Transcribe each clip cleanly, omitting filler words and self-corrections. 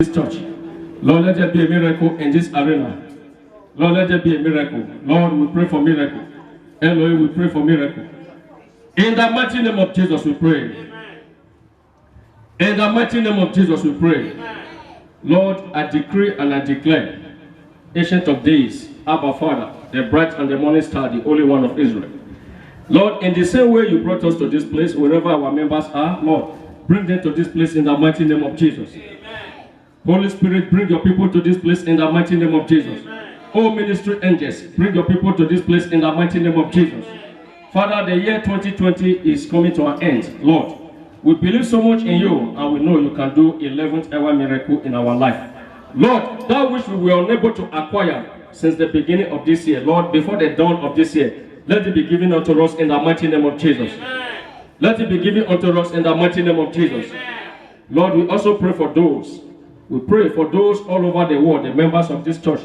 this church. Lord, let there be a miracle in this arena. Lord, let there be a miracle. Lord, we pray for miracle. Elohim, we pray for miracle. In the mighty name of Jesus, we pray. In the mighty name of Jesus, we pray. Lord, I decree and I declare, Ancient of Days, Abba Father, the bright and the morning star, the Holy One of Israel. Lord, in the same way you brought us to this place, wherever our members are, Lord, bring them to this place in the mighty name of Jesus. Amen. Holy Spirit, bring your people to this place in the mighty name of Jesus. Oh, ministry angels, bring your people to this place in the mighty name of Jesus. Father, the year 2020 is coming to an end. Lord, we believe so much in you, and we know you can do 11th hour miracle in our life. Lord, that which we were unable to acquire since the beginning of this year, Lord, before the dawn of this year, let it be given unto us in the mighty name of Jesus. Amen. Let it be given unto us in the mighty name of Jesus. Amen. Lord, we also pray for those. We pray for those all over the world, the members of this church,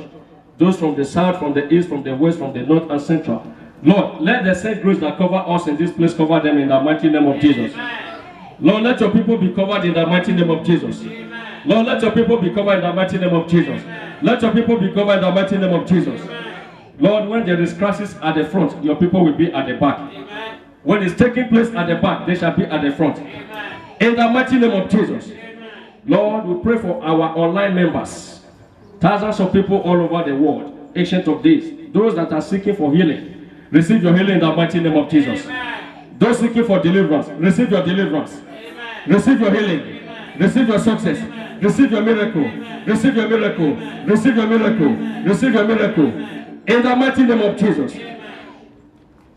those from the south, from the east, from the west, from the north and central. Lord, let the same grace that cover us in this place cover them in the mighty name of Jesus. Amen. Lord, let your people be covered in the mighty name of Jesus. Amen. Lord, let your people be covered in the mighty name of Jesus. Amen. Let your people be covered in the mighty name of Jesus. Amen. Lord, when there is crisis at the front, your people will be at the back. Amen. When it's taking place at the back, they shall be at the front. Amen. In the mighty name of Jesus. Amen. Lord, we pray for our online members. Thousands of people all over the world, Ancient of Days, those that are seeking for healing, receive your healing in the mighty name of Jesus. Amen. Those seeking for deliverance, receive your deliverance. Amen. Receive your healing. Amen. Receive your success. Amen. Receive your miracle. Amen. Receive your miracle. Amen. Receive your miracle. Amen. Receive your miracle. Amen. In the mighty name of Jesus.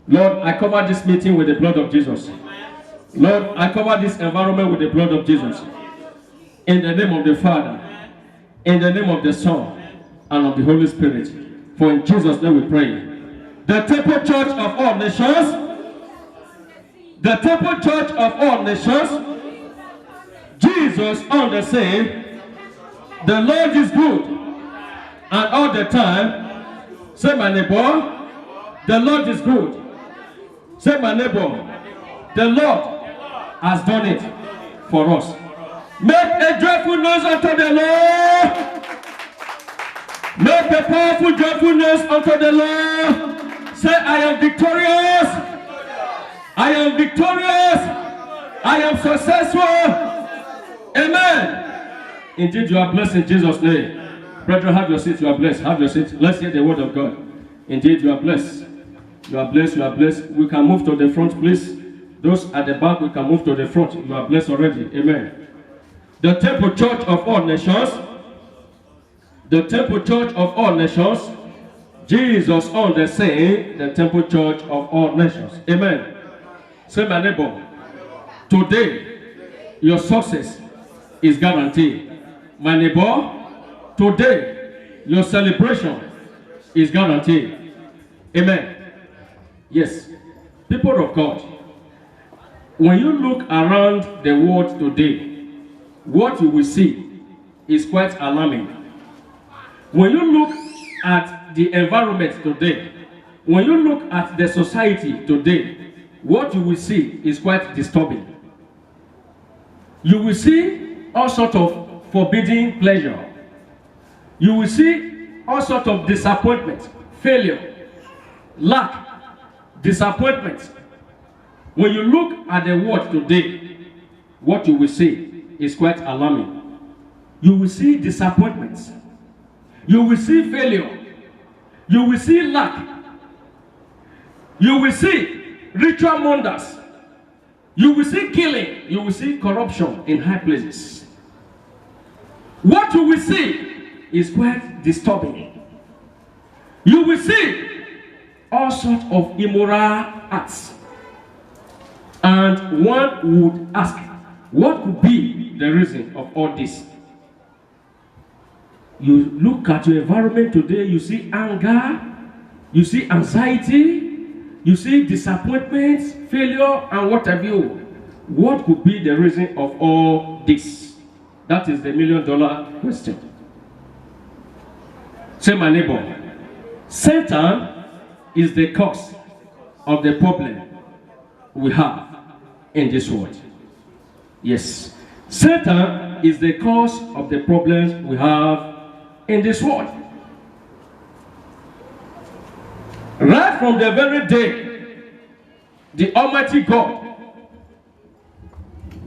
Lord, I cover this meeting with the blood of Jesus. Lord, I cover this environment with the blood of Jesus. In the name of the Father, in the name of the Son, and of the Holy Spirit. For in Jesus' name we pray. The Temple Church of all nations, the Temple Church of all nations, Jesus on the same, the Lord is good, and all the time. Say, my neighbor, the Lord is good. Say, my neighbor, the Lord has done it for us. Make a joyful noise unto the Lord. Make a powerful joyful noise unto the Lord. Say, I am victorious. I am victorious. I am successful. Amen. Indeed, you are blessed in Jesus' name. Brethren, have your seat. You are blessed. Have your seat. Let's hear the word of God. Indeed, you are blessed. You are blessed. You are blessed. We can move to the front, please. Those at the back, we can move to the front. You are blessed already. Amen. The Temple Church of all nations. The Temple Church of all nations. Jesus on the same. The Temple Church of all nations. Amen. Say, my neighbor, today your success is guaranteed. My neighbor, today, your celebration is guaranteed. Amen. Yes. People of God, when you look around the world today, what you will see is quite alarming. When you look at the environment today, when you look at the society today, what you will see is quite disturbing. You will see all sorts of forbidden pleasure. You will see all sorts of disappointment, failure, lack, disappointment. When you look at the world today, what you will see is quite alarming. You will see disappointments. You will see failure. You will see lack. You will see ritual wonders. You will see killing. You will see corruption in high places. What you will see is quite disturbing. You will see all sorts of immoral acts. And one would ask, what could be the reason of all this? You look at your environment today, you see anger, you see anxiety, you see disappointments, failure, and what have you. What could be the reason of all this? That is the $1,000,000 question. Say, my neighbor, Satan is the cause of the problem we have in this world. Yes. Satan Satan is the cause of the problems we have in this world. Right from the very day the Almighty God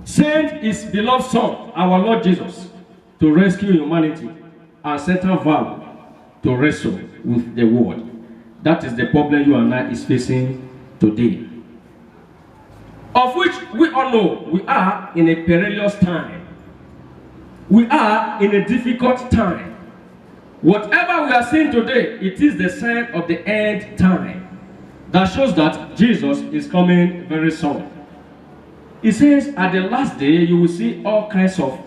sent his beloved Son, our Lord Jesus, to rescue humanity, and Satan vowed to wrestle with the world. That is the problem you and I is facing today. Of which we all know we are in a perilous time. We are in a difficult time. Whatever we are seeing today, it is the sign of the end time. That shows that Jesus is coming very soon. He says at the last day you will see all kinds of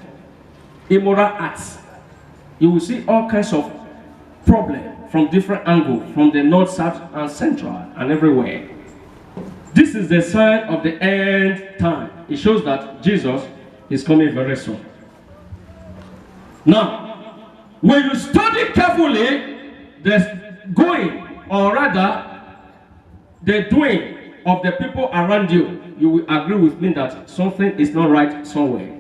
immoral acts. You will see all kinds of problems from different angles, from the north, south, and central, and everywhere. This is the sign of the end time. It shows that Jesus is coming very soon. Now, when you study carefully the going, or rather the doing of the people around you, you will agree with me that something is not right somewhere.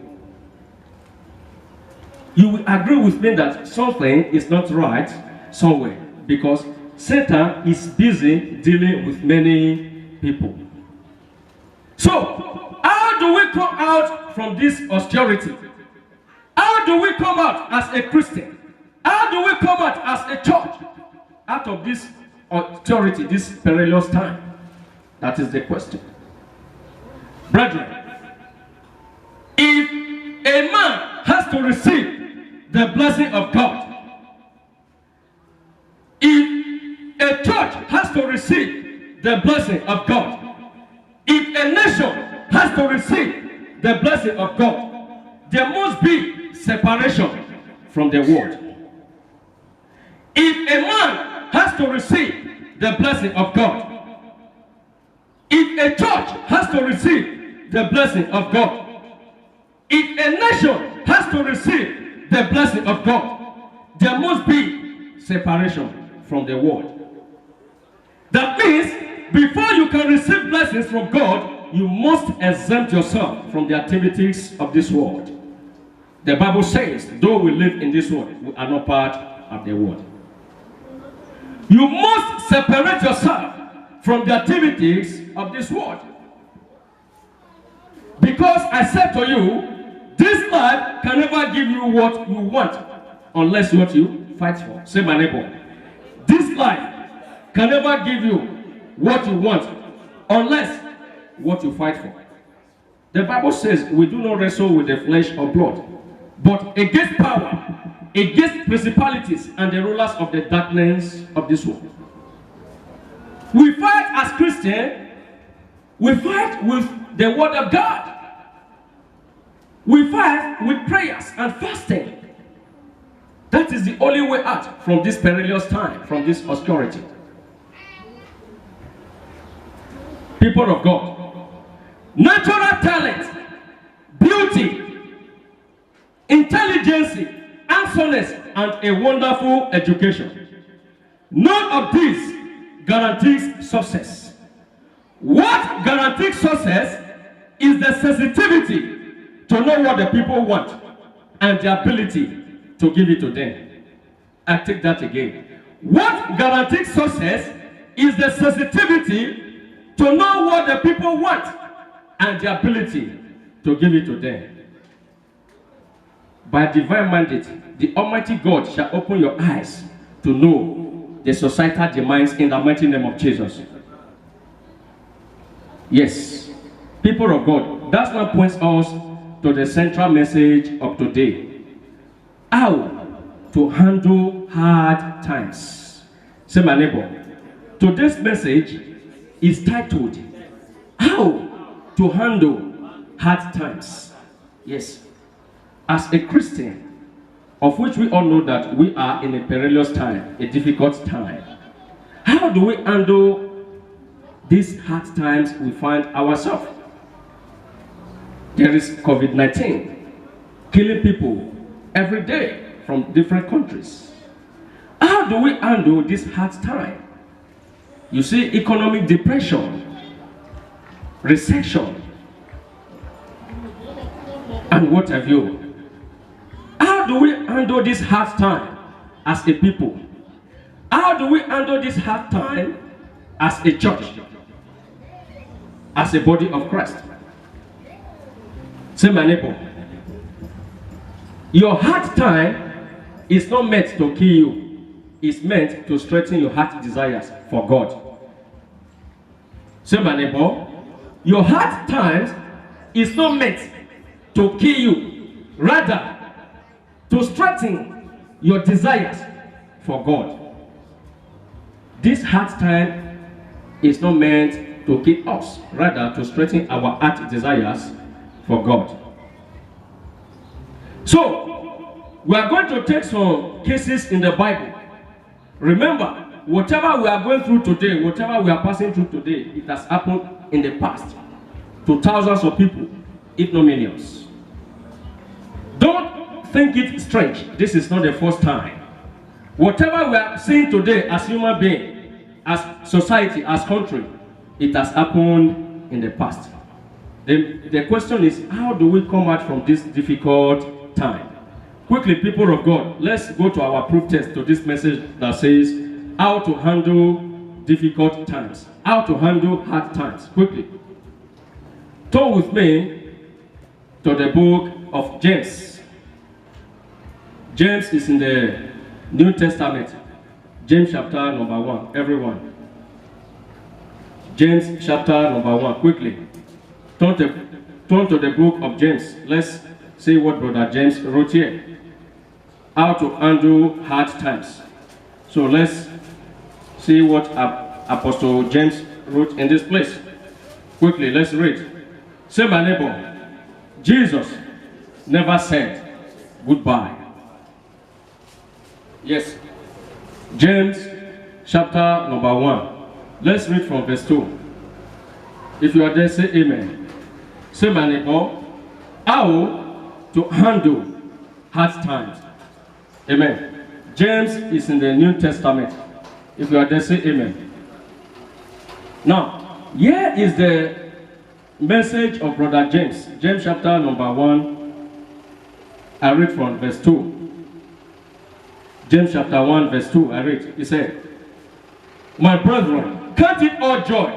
You will agree with me that something is not right somewhere, because Satan is busy dealing with many people. So, how do we come out from this austerity? How do we come out as a Christian? How do we come out as a church out of this austerity, this perilous time? That is the question. Brethren, if a man has to receive the blessing of God, if a church has to receive the blessing of God, if a nation has to receive the blessing of God, there must be separation from the world. If a man has to receive the blessing of God, if a church has to receive the blessing of God, if a nation has to receive the blessing of God, there must be separation from the world. That means before you can receive blessings from God, you must exempt yourself from the activities of this world. The Bible says, though we live in this world, we are not part of the world. You must separate yourself from the activities of this world. Because I said to you, this life can never give you what you want unless what you fight for. Say, my neighbor, this life can never give you what you want unless what you fight for. The Bible says we do not wrestle with the flesh or blood, but against power, against principalities and the rulers of the darkness of this world. We fight as Christians. We fight with the word of God. We fight with prayers and fasting. That is the only way out from this perilous time, from this obscurity. People of God, natural talent, beauty, intelligence, handsomeness, and a wonderful education. None of these guarantees success. What guarantees success is the sensitivity to know what the people want and the ability to give it to them. I take that again. What guarantees success is the sensitivity to know what the people want and the ability to give it to them. By divine mandate, the Almighty God shall open your eyes to know the societal demands in the mighty name of Jesus. Yes, people of God, that now points us to the central message of today. How to handle hard times. Say, my neighbor, today's message is titled, How to Handle Hard Times. Yes. As a Christian, of which we all know that we are in a perilous time, a difficult time. How do we handle these hard times we find ourselves? There is COVID-19 killing people every day from different countries. How do we handle this hard time? You see, economic depression, recession, and what have you. how do we handle this hard time as a people? How do we handle this hard time as a church? As a body of Christ? Say, my neighbor, your hard time is not meant to kill you. It's meant to strengthen your heart desires for God. Say, my neighbor, your hard times is not meant to kill you, rather to strengthen your desires for God. This hard time is not meant to kill us, rather to strengthen our heart desires for God. So, we are going to take some cases in the Bible. Remember, whatever we are going through today, whatever we are passing through today, it has happened in the past to thousands of people, if not millions. Don't think it strange. This is not the first time. Whatever we are seeing today as human beings, as society, as country, it has happened in the past. The question is, how do we come out from this difficult time? Quickly, people of God, let's go to our proof text to this message that says how to handle difficult times, how to handle hard times. Quickly, turn with me to the book of James. James is in the New Testament. James chapter number 1. Everyone. James chapter number 1. Quickly. Turn to the book of James. Let's see what Brother James wrote here. How to handle hard times. So let's see what Apostle James wrote in this place. Quickly, let's read. Say, my neighbor, Jesus never said goodbye. Yes. James chapter number 1. Let's read from verse 2. If you are there, say amen. Say, my neighbor, how to handle hard times. Amen. James is in the New Testament. If you are there, say amen. Now, here is the message of Brother James. James chapter number 1. I read from verse 2. James chapter 1 verse 2, I read. He said, my brethren, count it all joy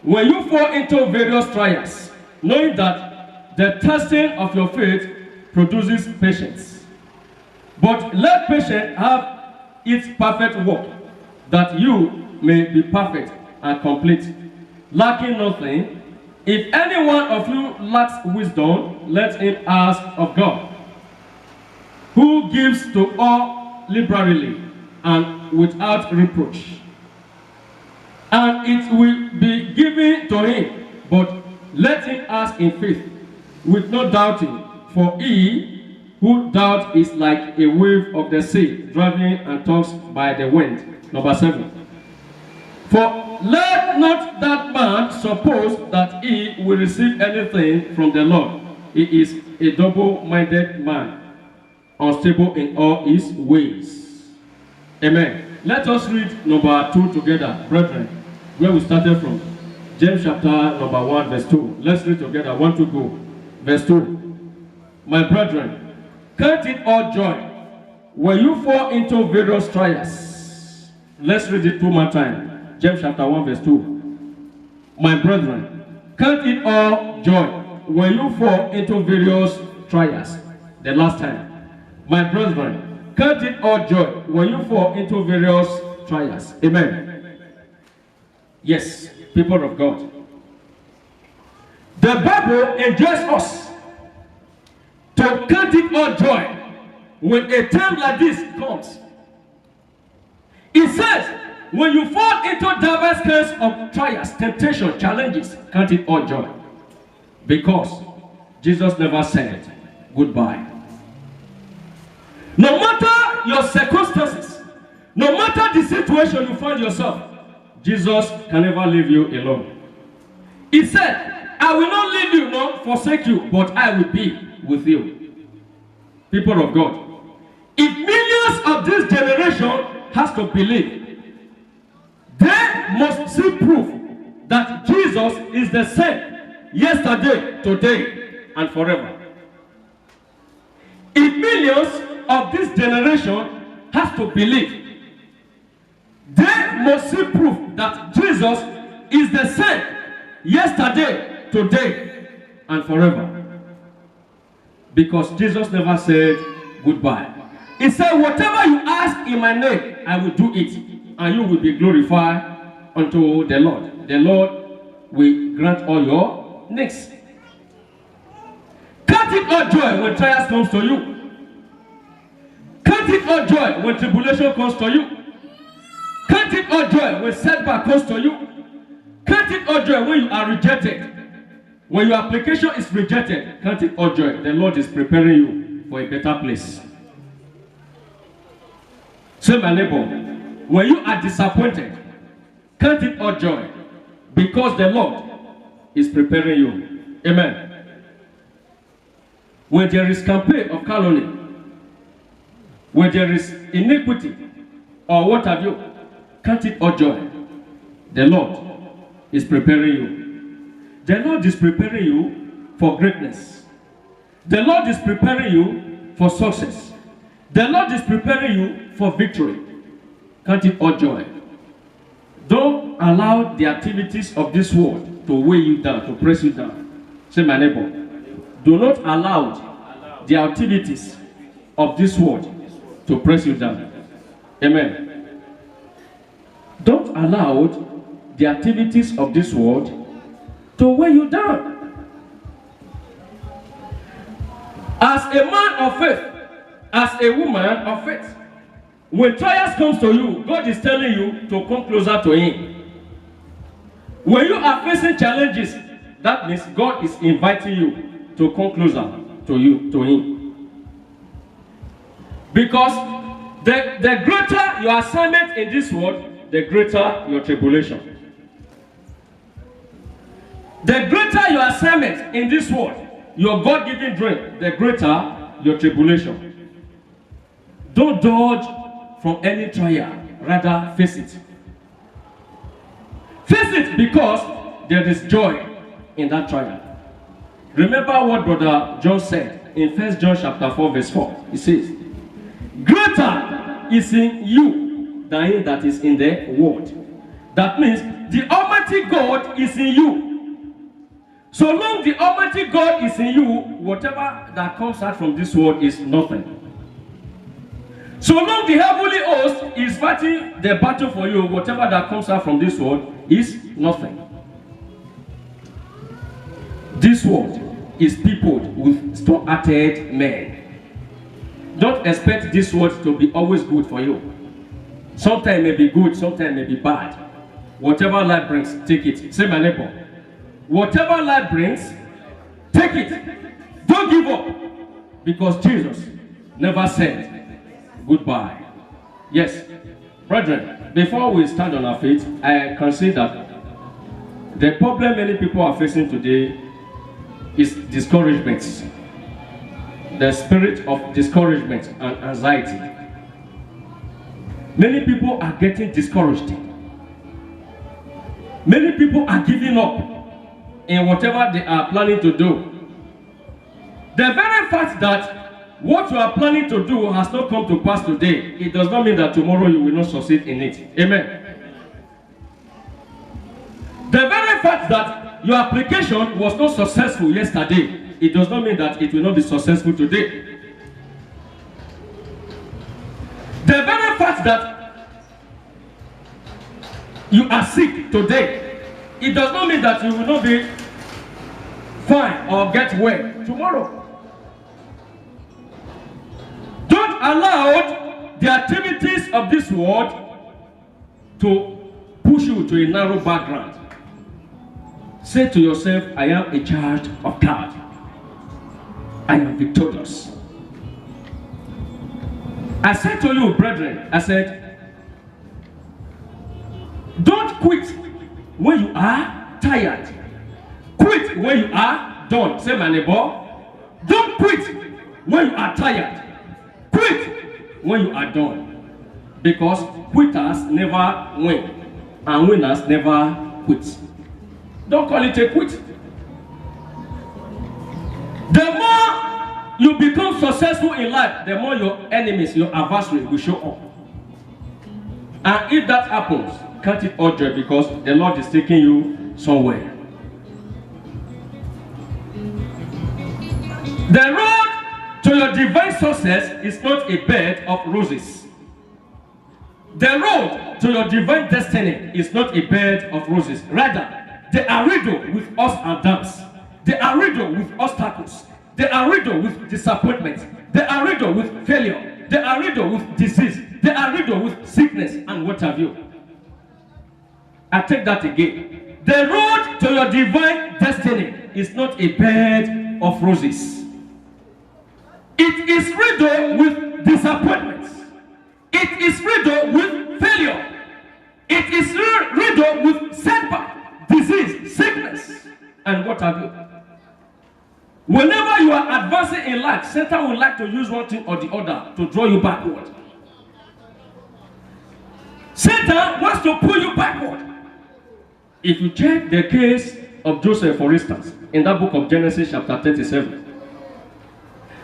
when you fall into various trials, knowing that the testing of your faith produces patience. But let patience have its perfect work, that you may be perfect and complete, lacking nothing. If any one of you lacks wisdom, let him ask of God, who gives to all liberally and without reproach, and it will be given to him. But let him ask in faith, with no doubting, for he who doubts is like a wave of the sea, driven and tossed by the wind. Number 7. For let not that man suppose that he will receive anything from the Lord. He is a double-minded man, unstable in all his ways. Amen. Let us read number 2 together, brethren, where we started from. James chapter number 1 verse 2. Let's read together. 1 to go. Verse 2. My brethren, count it all joy when you fall into various trials. Let's read it 2 more times. James chapter 1 verse 2. My brethren, count it all joy when you fall into various trials. The last time. My brethren, count it all joy when you fall into various trials. Amen. Yes, people of God. The Bible enjoins us to count it all joy when a time like this comes. It says, when you fall into diverse kinds of trials, temptation, challenges, count it all joy. Because Jesus never said goodbye. No matter your circumstances, no matter the situation you find yourself, Jesus can never leave you alone. He said, I will not leave you nor forsake you, but I will be with you. People of God, if millions of this generation has to believe, they must see proof that Jesus is the same yesterday, today, and forever. If millions of this generation has to believe. They must see proof that Jesus is the same yesterday, today, and forever. Because Jesus never said goodbye. He said, whatever you ask in my name, I will do it, and you will be glorified unto the Lord. The Lord will grant all your needs. Count it all joy when trials comes to you. Count it all joy when tribulation comes to you. Count it all joy when setback comes to you. Count it all joy when you are rejected. When your application is rejected, count it all joy. The Lord is preparing you for a better place. Say, my neighbor, when you are disappointed, count it all joy, because the Lord is preparing you. Amen. When there is campaign of calumny, when there is iniquity, or what have you, count it all joy. The Lord is preparing you. The Lord is preparing you for greatness. The Lord is preparing you for success. The Lord is preparing you for victory. Count it all joy. Don't allow the activities of this world to weigh you down, to press you down. Say, my neighbor, do not allow the activities of this world to press you down. Amen. Don't allow the activities of this world to weigh you down. As a man of faith, as a woman of faith, when trials comes to you, God is telling you to come closer to Him. When you are facing challenges, that means God is inviting you to come closer to Him. Because the greater your assignment in this world, the greater your tribulation. The greater your assignment in this world, your God-given dream, the greater your tribulation. Don't dodge from any trial, rather face it. Face it because there is joy in that trial. Remember what Brother John said in 1 John chapter 4 verse 4. He says, greater is in you than he that is in the world. That means the Almighty God is in you. So long the Almighty God is in you, whatever that comes out from this world is nothing. So long the heavenly host is fighting the battle for you, whatever that comes out from this world is nothing. This world is peopled with strong-hearted men. Don't expect this world to be always good for you. Sometimes it may be good, sometimes it may be bad. Whatever life brings, take it. Say, my neighbor, whatever life brings, take it. Don't give up. Because Jesus never said goodbye. Yes, brethren, before we stand on our feet, I can say that the problem many people are facing today is discouragement. The spirit of discouragement and anxiety. Many people are getting discouraged. Many people are giving up in whatever they are planning to do. The very fact that what you are planning to do has not come to pass today, it does not mean that tomorrow you will not succeed in it. Amen. The very fact that your application was not successful yesterday, it does not mean that it will not be successful today. The very fact that you are sick today, it does not mean that you will not be fine or get well tomorrow. Don't allow the activities of this world to push you to a narrow background. Say to yourself, I am a child of God. I am victorious. I said to you, brethren, I said, don't quit when you are tired. Quit when you are done. Say, my neighbor, don't quit when you are tired. Quit when you are done. Because quitters never win, and winners never quit. Don't call it a quit. The more you become successful in life, the more your enemies, your adversary will show up. And if that happens, count it all joy because the Lord is taking you somewhere. The road to your divine success is not a bed of roses. The road to your divine destiny is not a bed of roses. Rather, they are riddled with ups and downs. They are riddled with obstacles. They are riddled with disappointment. They are riddled with failure. They are riddled with disease. They are riddled with sickness and what have you. I take that again. The road to your divine destiny is not a bed of roses. It is riddled with disappointments. It is riddled with failure. It is riddled with setback, disease, sickness, and what have you. Whenever you are advancing in life, Satan would like to use one thing or the other to draw you backward. Satan wants to pull you backward. If you check the case of Joseph, for instance, in that book of Genesis chapter 37,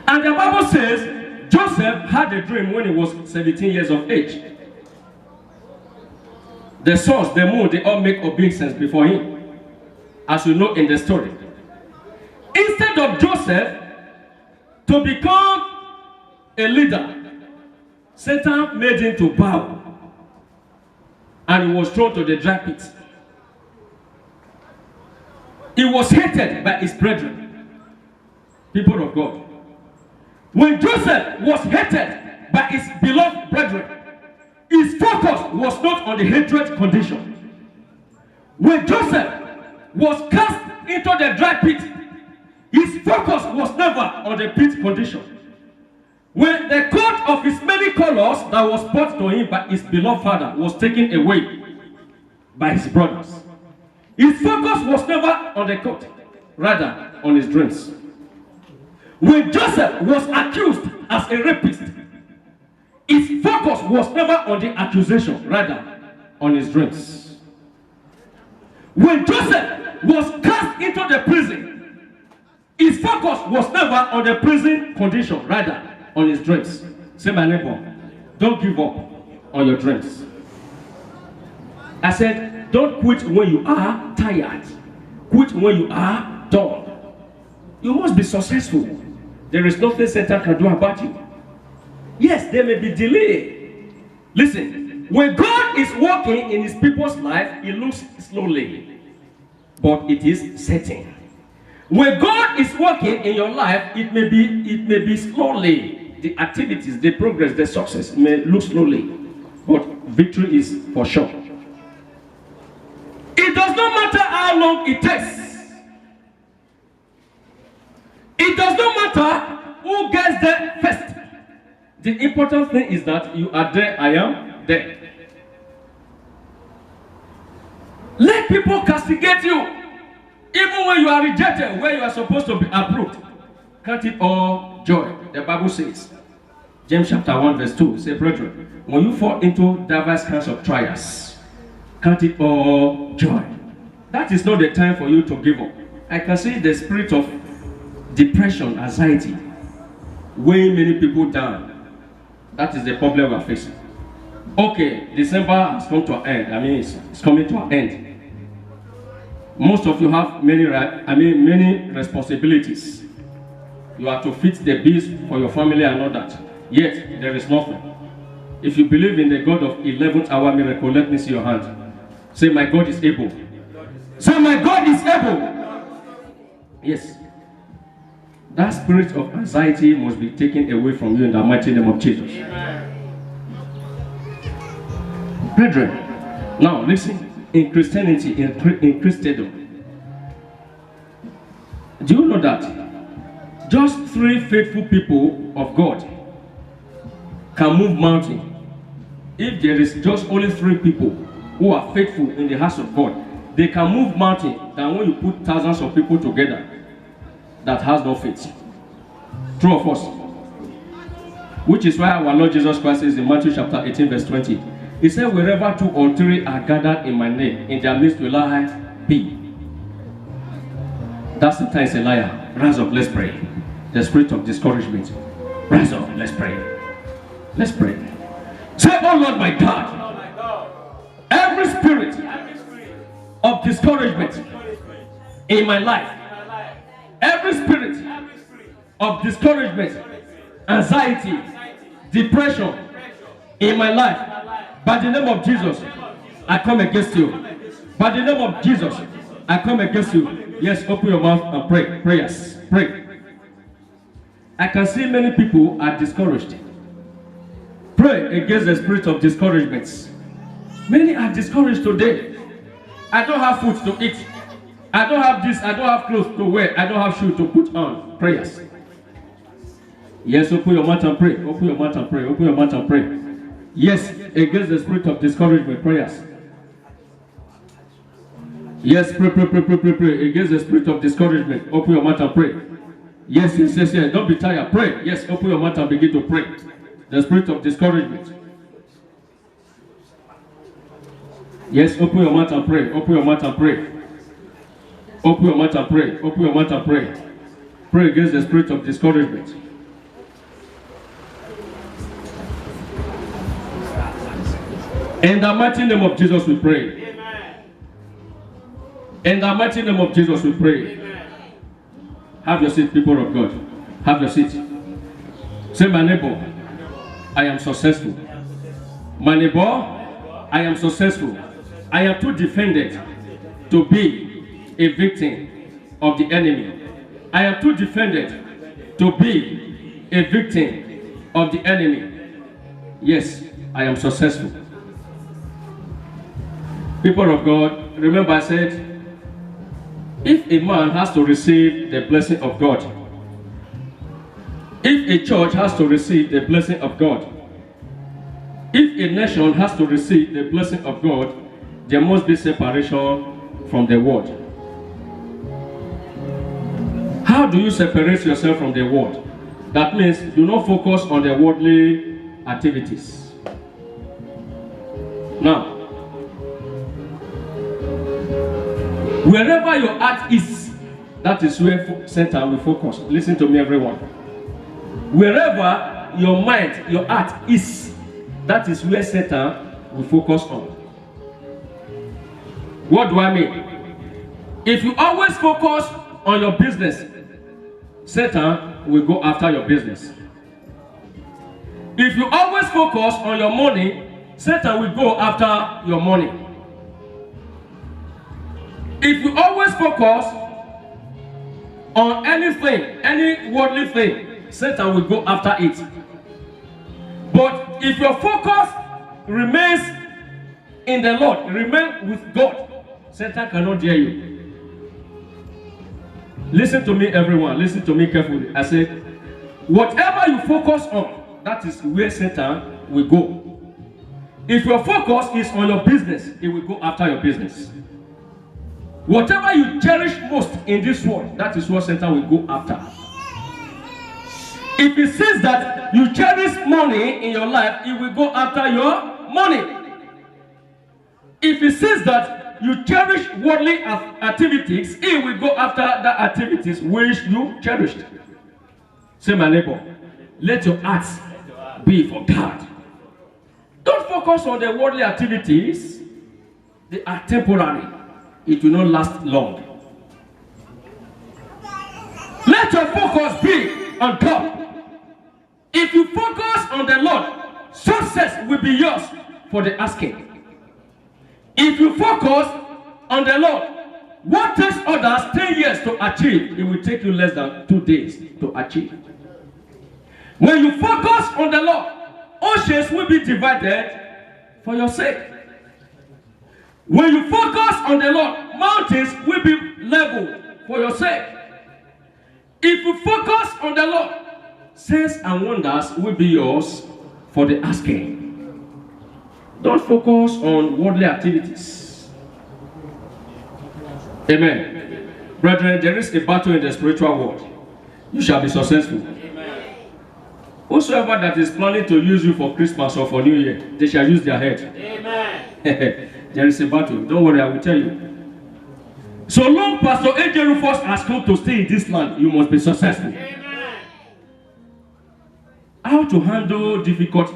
and the Bible says Joseph had a dream when he was 17 years of age. The sun, the moon, they all make obeisance before him, as you know in the story. Instead of Joseph to become a leader, Satan made him to bow, and he was thrown to the dry pit. He was hated by his brethren, people of God. When Joseph was hated by his beloved brethren, his focus was not on the hatred condition. When Joseph was cast into the dry pit, his focus was never on the pit condition. When the coat of his many colors that was brought to him by his beloved father was taken away by his brothers, his focus was never on the coat, rather on his dreams. When Joseph was accused as a rapist, his focus was never on the accusation, rather on his dreams. When Joseph was cast into the prison, his focus was never on the prison condition, rather on his dreams. Say, my neighbor, don't give up on your dreams. I said, don't quit when you are tired. Quit when you are done. You must be successful. There is nothing Satan can do about you. Yes, there may be delay. Listen, when God is working in his people's life, it looks slowly, but it is certain. When God is working in your life, it may be slowly. The activities, the progress, the success may look slowly, but victory is for sure. It does not matter how long it takes. It does not matter who gets there first. The important thing is that you are there, I am there. Let people castigate you, even when you are rejected, where you are supposed to be approved. Count it all joy. The Bible says, James chapter 1 verse 2, say, brethren, when you fall into diverse kinds of trials, count it all joy. That is not the time for you to give up. I can see the spirit of depression, anxiety, weighing many people down. That is the problem we are facing. Okay, December has come to an end. I mean, it's coming to an end. Most of you have many responsibilities. You have to fit the bills for your family and all that. Yet, there is nothing. If you believe in the God of 11th hour miracle, let me see your hand. Say, my God is able. Say, my God is able. Yes. That spirit of anxiety must be taken away from you in the mighty name of Jesus. Brethren, now listen, in Christianity, in Christendom, do you know that just 3 faithful people of God can move mountain? If there is just only 3 people who are faithful in the house of God, they can move mountain than when you put thousands of people together that has no faith. True or false? Which is why our Lord Jesus Christ says in Matthew chapter 18 verse 20, he said, wherever 2 or 3 are gathered in my name, in their midst will I be. That Satan is a liar. Rise up, let's pray. the spirit of discouragement. Rise up, let's pray. Let's pray. Say, oh Lord my God, every spirit of discouragement in my life, every spirit of discouragement, anxiety, depression in my life, by the name of Jesus, I come against you. By the name of Jesus, I come against you. Yes, open your mouth and pray. Prayers. Pray. I can see many people are discouraged. Pray against the spirit of discouragement. Many are discouraged today. I don't have food to eat. I don't have this. I don't have clothes to wear. I don't have shoes to put on. Prayers. Yes, open your mouth and pray. Open your mouth and pray. Open your mouth and pray. Yes, against the spirit of discouragement. Prayers. Yes, pray against the spirit of discouragement. Open your mouth and pray. Yes. Don't be tired. Pray. Yes, open your mouth and begin to pray. The spirit of discouragement. Yes, open your mouth and pray. Open your mouth and pray. Open your mouth and pray. Open your mouth and pray. Pray against the spirit of discouragement. In the mighty name of Jesus we pray. Amen. In the mighty name of Jesus we pray. Amen. Have your seat, people of God. Have your seat. Say, my neighbor, I am successful. My neighbor, I am successful. I am too defended to be a victim of the enemy. I am too defended to be a victim of the enemy. Yes, I am successful. People of God, remember I said, if a man has to receive the blessing of God, if a church has to receive the blessing of God, if a nation has to receive the blessing of God, there must be separation from the world. How do you separate yourself from the world? That means do not focus on the worldly activities. Now, wherever your heart is, that is where Satan will focus. Listen to me, everyone. Wherever your mind, your heart is, that is where Satan will focus on. What do I mean? If you always focus on your business, Satan will go after your business. If you always focus on your money, Satan will go after your money. If you always focus on anything, any worldly thing, Satan will go after it. But if your focus remains in the Lord, remain with God, Satan cannot dare you. Listen to me, everyone. Listen to me carefully. I said, whatever you focus on, that is where Satan will go. If your focus is on your business, he will go after your business. Whatever you cherish most in this world, that is what Satan will go after. If he sees that you cherish money in your life, he will go after your money. If he sees that you cherish worldly activities, he will go after the activities which you cherished. Say, my neighbor, let your heart be for God. Don't focus on the worldly activities. They are temporary. It will not last long. Let your focus be on God. If you focus on the Lord, success will be yours for the asking. If you focus on the Lord, what takes others 10 years to achieve, it will take you less than 2 days to achieve. When you focus on the Lord, oceans will be divided for your sake. When you focus on the Lord, mountains will be leveled for your sake. If you focus on the Lord, signs and wonders will be yours for the asking. Don't focus on worldly activities. Amen. Brethren, there is a battle in the spiritual world. You shall be successful. Amen. Whosoever that is planning to use you for Christmas or for New Year, they shall use their head. Amen. There is a battle. Don't worry, I will tell you. So long Pastor A.J. Rufus has come to stay in this land, you must be successful. Amen. how to handle difficult